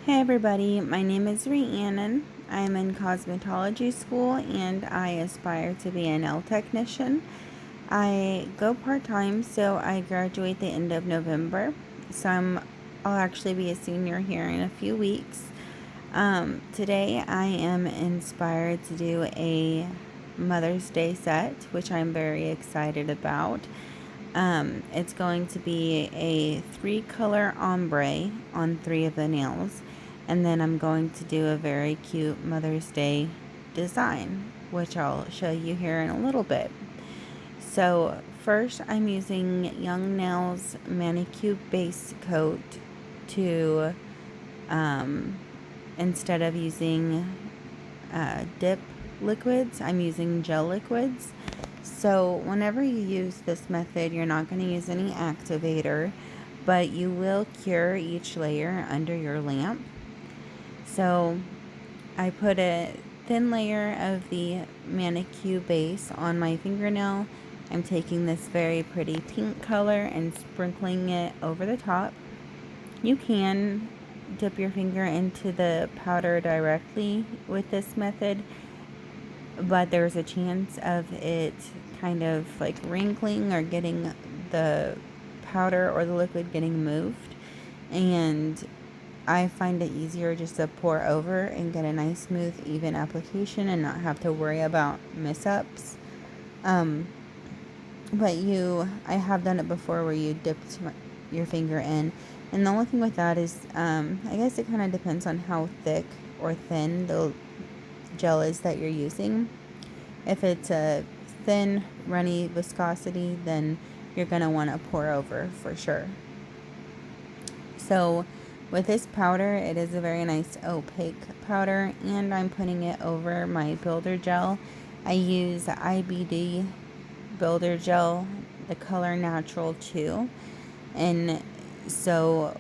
Hey everybody, my name is Rhiannon. I'm in cosmetology school and I aspire to be a nail technician. I go part-time, so I graduate the end of November. So I'll actually be a senior here in a few weeks. Today I am inspired to do a Mother's Day set, which I'm very excited about. It's going to be a 3-color ombre on 3 of the nails. And then I'm going to do a very cute Mother's Day design, which I'll show you here in a little bit. So first I'm using Young Nails Manicure Base Coat to, instead of using dip liquids, I'm using gel liquids. So whenever you use this method, you're not going to use any activator, but you will cure each layer under your lamp. So I put a thin layer of the manicure base on my fingernail. I'm taking this very pretty pink color and sprinkling it over the top. You can dip your finger into the powder directly with this method, but there's a chance of it kind of like wrinkling or getting the powder or the liquid getting moved, and I find it easier just to pour over and get a nice smooth even application and not have to worry about mess-ups. But I have done it before where you dipped your finger in, and the only thing with that is I guess it kind of depends on how thick or thin the gel is that you're using. If it's a thin, runny viscosity, then you're going to want to pour over for sure. So with this powder, it is a very nice opaque powder, and I'm putting it over my builder gel. I use IBD builder gel, the color Natural 2. And so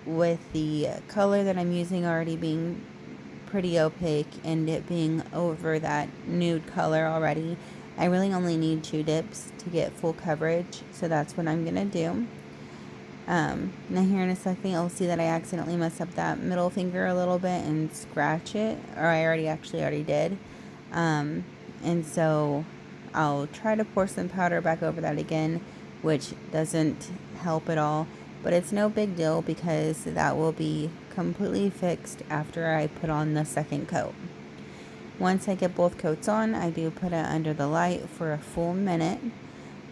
with the color that I'm using already being pretty opaque and it being over that nude color already, I really only need 2 dips to get full coverage, so that's what I'm gonna do. Now here in a second you'll see that I accidentally messed up that middle finger a little bit and scratch it, or I already did. And so I'll try to pour some powder back over that again, which doesn't help at all. But it's no big deal because that will be completely fixed after I put on the second coat. Once I get both coats on, I do put it under the light for a full minute.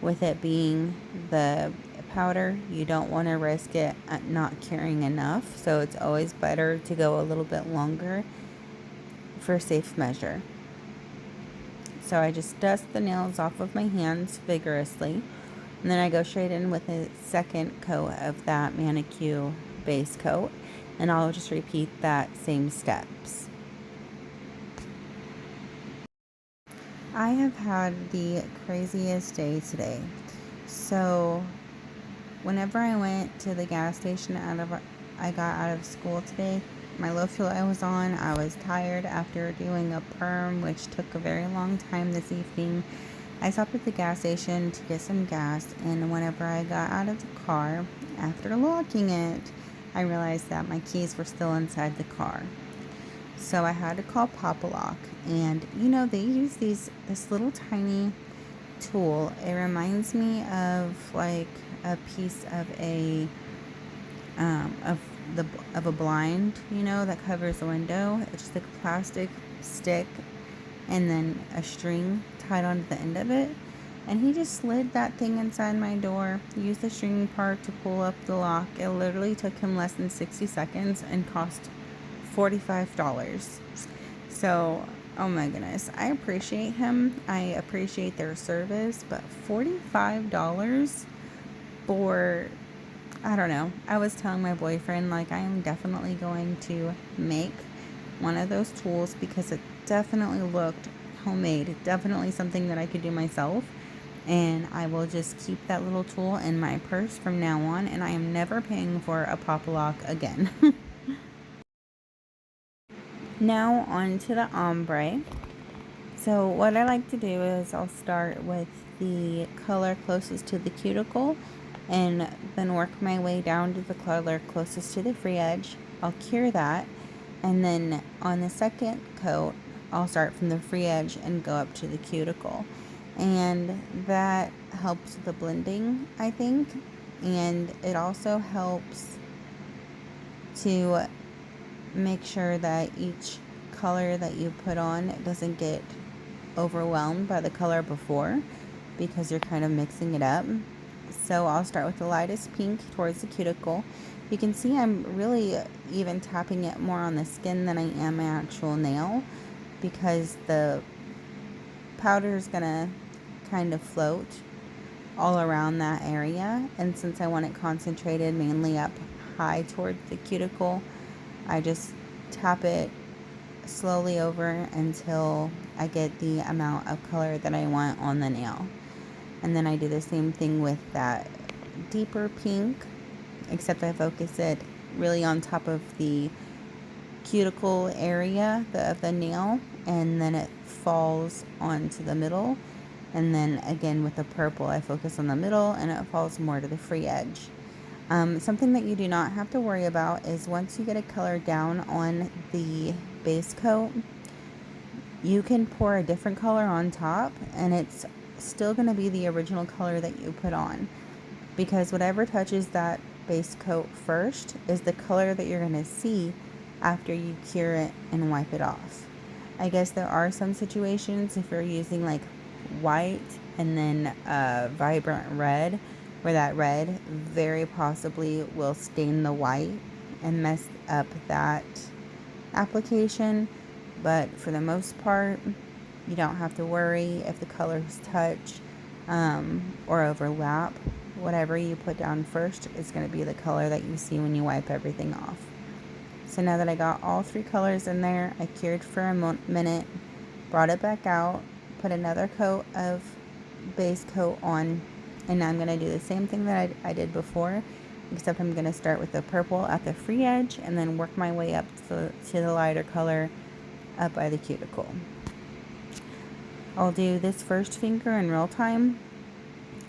With it being the powder, you don't want to risk it not curing enough, so it's always better to go a little bit longer for safe measure. So I just dust the nails off of my hands vigorously. And then I go straight in with a second coat of that manicure base coat, and I'll just repeat that same steps. I have had the craziest day today. So whenever I went to the gas station I got out of school today, my low fuel I was on, I was tired after doing a perm, which took a very long time this evening. I stopped at the gas station to get some gas, and whenever I got out of the car, after locking it, I realized that my keys were still inside the car. So I had to call Papa Lock, and they use this little tiny tool. It reminds me of like a piece of a blind, that covers the window. It's just like a plastic stick and then a string tied onto the end of it. And he just slid that thing inside my door, used the string part to pull up the lock. It literally took him less than 60 seconds and cost $45. So, oh my goodness, I appreciate him. I appreciate their service, but $45 for, I don't know. I was telling my boyfriend, like, I am definitely going to make one of those tools because it definitely looked homemade. Definitely something that I could do myself. And I will just keep that little tool in my purse from now on, and I am never paying for a Papa Lock again. Now on to the ombre. So what I like to do is I'll start with the color closest to the cuticle and then work my way down to the color closest to the free edge. I'll cure that, And then on the second coat, I'll start from the free edge and go up to the cuticle. And that helps the blending, I think. And it also helps to make sure that each color that you put on doesn't get overwhelmed by the color before, because you're kind of mixing it up. So I'll start with the lightest pink towards the cuticle. You can see I'm really even tapping it more on the skin than I am my actual nail, because the powder is gonna kind of float all around that area, and since I want it concentrated mainly up high towards the cuticle, I just tap it slowly over until I get the amount of color that I want on the nail. And then I do the same thing with that deeper pink, except I focus it really on top of the cuticle area of the nail, and then it falls onto the middle. And then again with the purple, I focus on the middle and it falls more to the free edge. Something that you do not have to worry about is once you get a color down on the base coat, you can pour a different color on top and it's still going to be the original color that you put on, because whatever touches that base coat first is the color that you're going to see after you cure it and wipe it off. I guess there are some situations if you're using like white and then vibrant red, where that red very possibly will stain the white and mess up that application. But for the most part, you don't have to worry if the colors touch or overlap. Whatever you put down first is going to be the color that you see when you wipe everything off. So now that I got all three colors in there, I cured for a minute, brought it back out, put another coat of base coat on, and now I'm going to do the same thing that I did before, except I'm going to start with the purple at the free edge and then work my way up to the lighter color up by the cuticle. I'll do this first finger in real time,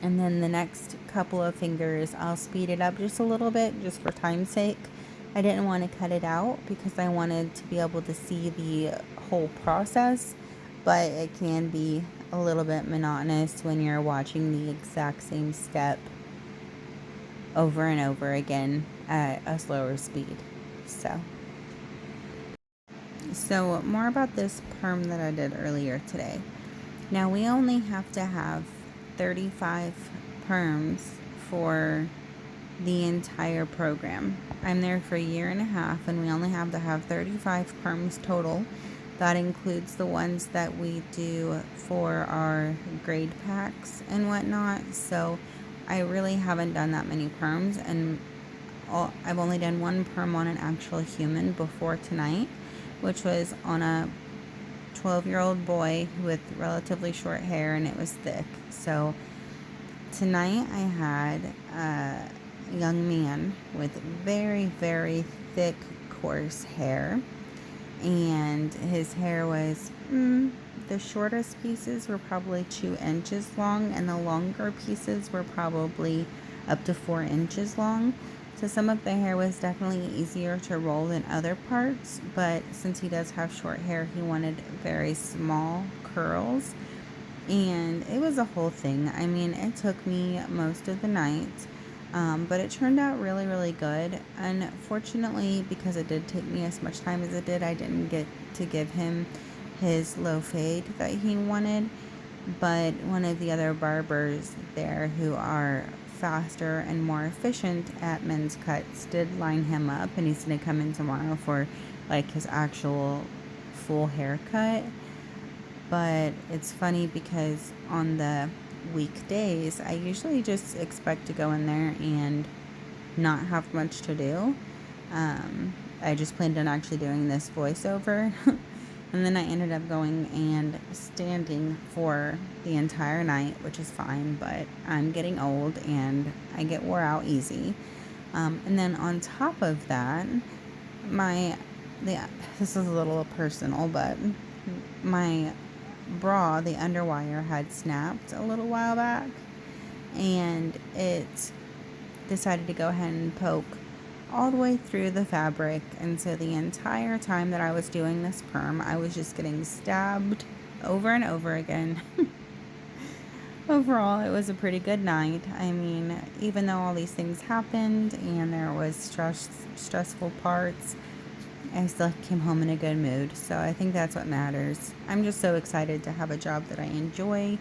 and then the next couple of fingers I'll speed it up just a little bit, just for time's sake. I didn't want to cut it out because I wanted to be able to see the whole process, but it can be a little bit monotonous when you're watching the exact same step over and over again at a slower speed. So more about this perm that I did earlier today. Now we only have to have 35 perms for the entire program. I'm there for a year and a half and we only have to have 35 perms total. That includes the ones that we do for our grade packs and whatnot. So I really haven't done that many perms, and I've only done one perm on an actual human before tonight, which was on a 12-year-old boy with relatively short hair, and it was thick. So tonight I had a young man with very, very thick, coarse hair, and his hair was the shortest pieces were probably 2 inches long, and the longer pieces were probably up to 4 inches long. So some of the hair was definitely easier to roll than other parts, but since he does have short hair, he wanted very small curls, and it was a whole thing. I mean, it took me most of the night, but it turned out really, really good. Unfortunately, because it did take me as much time as it did, I didn't get to give him his low fade that he wanted, but one of the other barbers there who are faster and more efficient at men's cuts did line him up, and he's going to come in tomorrow for like his actual full haircut. But it's funny because on the weekdays I usually just expect to go in there and not have much to do. I just planned on actually doing this voiceover and then I ended up going and standing for the entire night, which is fine, but I'm getting old and I get wore out easy. And then on top of that, this is a little personal, but my bra, the underwire, had snapped a little while back, and it decided to go ahead and poke all the way through the fabric. And so the entire time that I was doing this perm, I was just getting stabbed over and over again. Overall, it was a pretty good night. I mean, even though all these things happened and there was stressful parts, I still came home in a good mood. So I think that's what matters. I'm just so excited to have a job that I enjoy.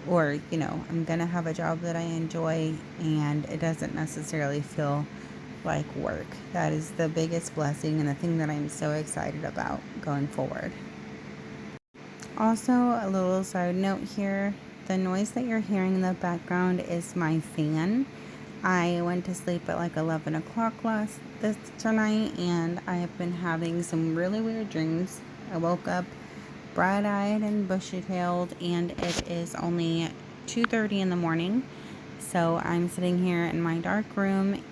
Or, I'm going to have a job that I enjoy and it doesn't necessarily feel like work. That is the biggest blessing and the thing that I'm so excited about going forward. Also, a little side note here, the noise that you're hearing in the background is my fan. I went to sleep at like 11 o'clock tonight, and I have been having some really weird dreams. I woke up bright-eyed and bushy-tailed, and it is only 2:30 in the morning. So I'm sitting here in my dark room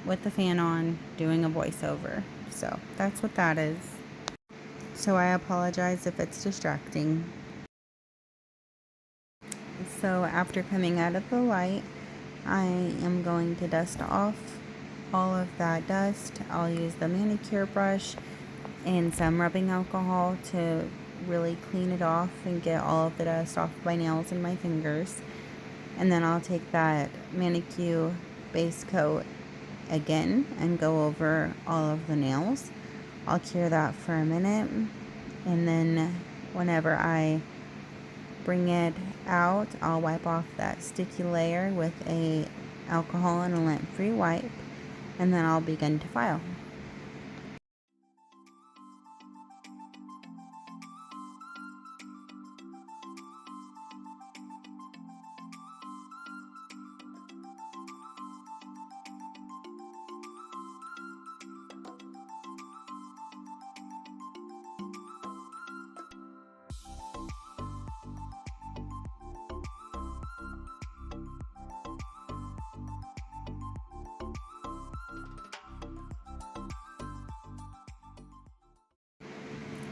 with the fan on doing a voiceover. So that's what that is. So I apologize if it's distracting. So after coming out of the light, I am going to dust off all of that dust. I'll use the manicure brush and some rubbing alcohol to really clean it off and get all of the dust off my nails and my fingers. And then I'll take that manicure base coat again and go over all of the nails. I'll cure that for a minute, and then whenever I bring it out, I'll wipe off that sticky layer with a alcohol and a lint-free wipe, and then I'll begin to file.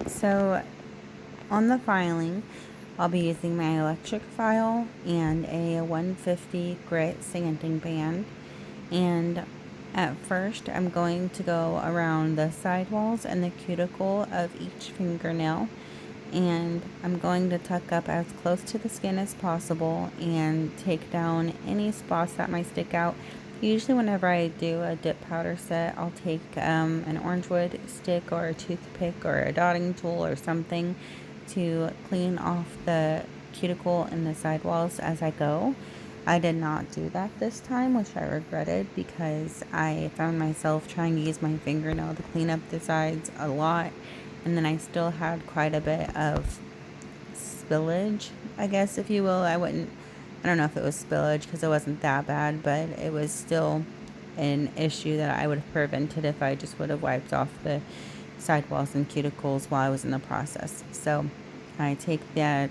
So on the filing, I'll be using my electric file and a 150 grit sanding band. And at first, I'm going to go around the sidewalls and the cuticle of each fingernail. And I'm going to tuck up as close to the skin as possible and take down any spots that might stick out. Usually whenever I do a dip powder set, I'll take an orange wood stick or a toothpick or a dotting tool or something to clean off the cuticle and the sidewalls as I go. I did not do that this time, which I regretted because I found myself trying to use my fingernail to clean up the sides a lot, and then I still had quite a bit of spillage, I guess, if you will. I don't know if it was spillage because it wasn't that bad, but it was still an issue that I would have prevented if I just would have wiped off the sidewalls and cuticles while I was in the process. So I take that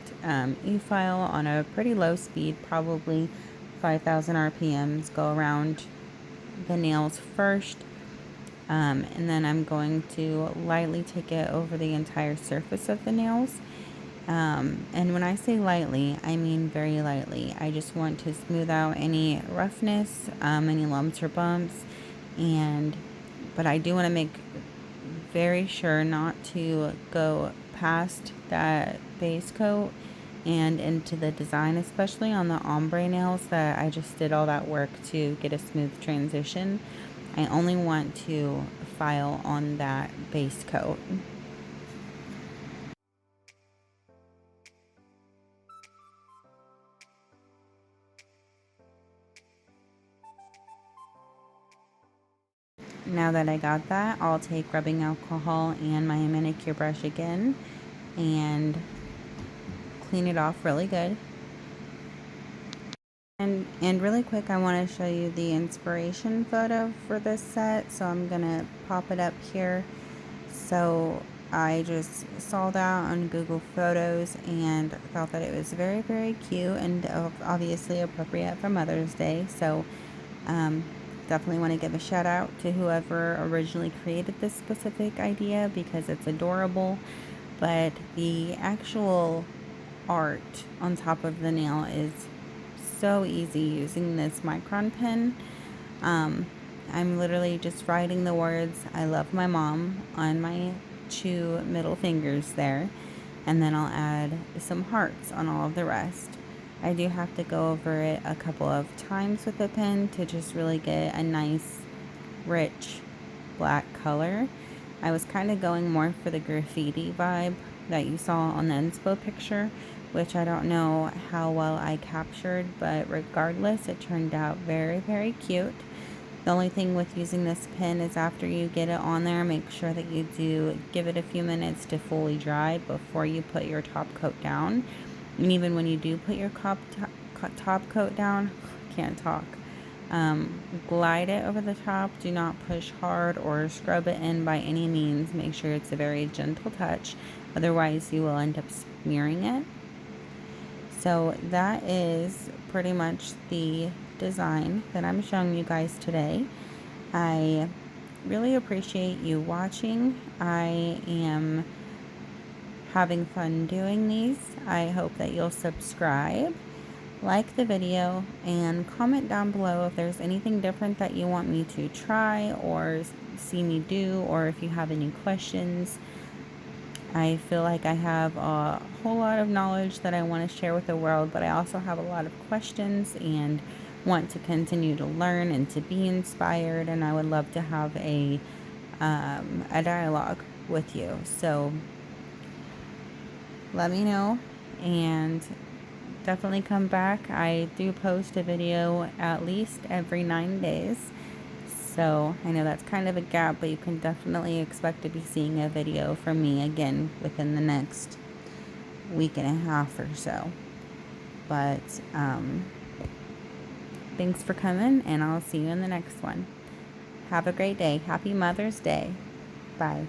e-file on a pretty low speed, probably 5,000 RPMs, go around the nails first, and then I'm going to lightly take it over the entire surface of the nails. And when I say lightly, I mean very lightly. I just want to smooth out any roughness, any lumps or bumps, but I do want to make very sure not to go past that base coat and into the design, especially on the ombre nails that I just did all that work to get a smooth transition. I only want to file on that base coat. Now that I got that, I'll take rubbing alcohol and my manicure brush again and clean it off really good. And really quick, I want to show you the inspiration photo for this set, so I'm gonna pop it up here. So I just saw that on Google Photos and thought that it was very, very cute and obviously appropriate for Mother's Day. So definitely want to give a shout out to whoever originally created this specific idea because it's adorable. But the actual art on top of the nail is so easy using this micron pen. I'm literally just writing the words, I love my mom, on my 2 middle fingers there. And then I'll add some hearts on all of the rest. I do have to go over it a couple of times with the pen to just really get a nice, rich black color. I was kind of going more for the graffiti vibe that you saw on the inspo picture, which I don't know how well I captured, but regardless, it turned out very, very cute. The only thing with using this pen is after you get it on there, make sure that you do give it a few minutes to fully dry before you put your top coat down. And even when you do put your top coat down, can't talk, glide it over the top. Do not push hard or scrub it in by any means. Make sure it's a very gentle touch. Otherwise, you will end up smearing it. So that is pretty much the design that I'm showing you guys today. I really appreciate you watching. I am having fun doing these. I hope that you'll subscribe, like the video, and comment down below if there's anything different that you want me to try or see me do, or if you have any questions. I feel like I have a whole lot of knowledge that I want to share with the world, but I also have a lot of questions and want to continue to learn and to be inspired, and I would love to have a dialogue with you. So let me know, and definitely come back. I do post a video at least every 9 days. So I know that's kind of a gap, but you can definitely expect to be seeing a video from me again within the next week and a half or so. But thanks for coming, and I'll see you in the next one. Have a great day. Happy Mother's Day. Bye.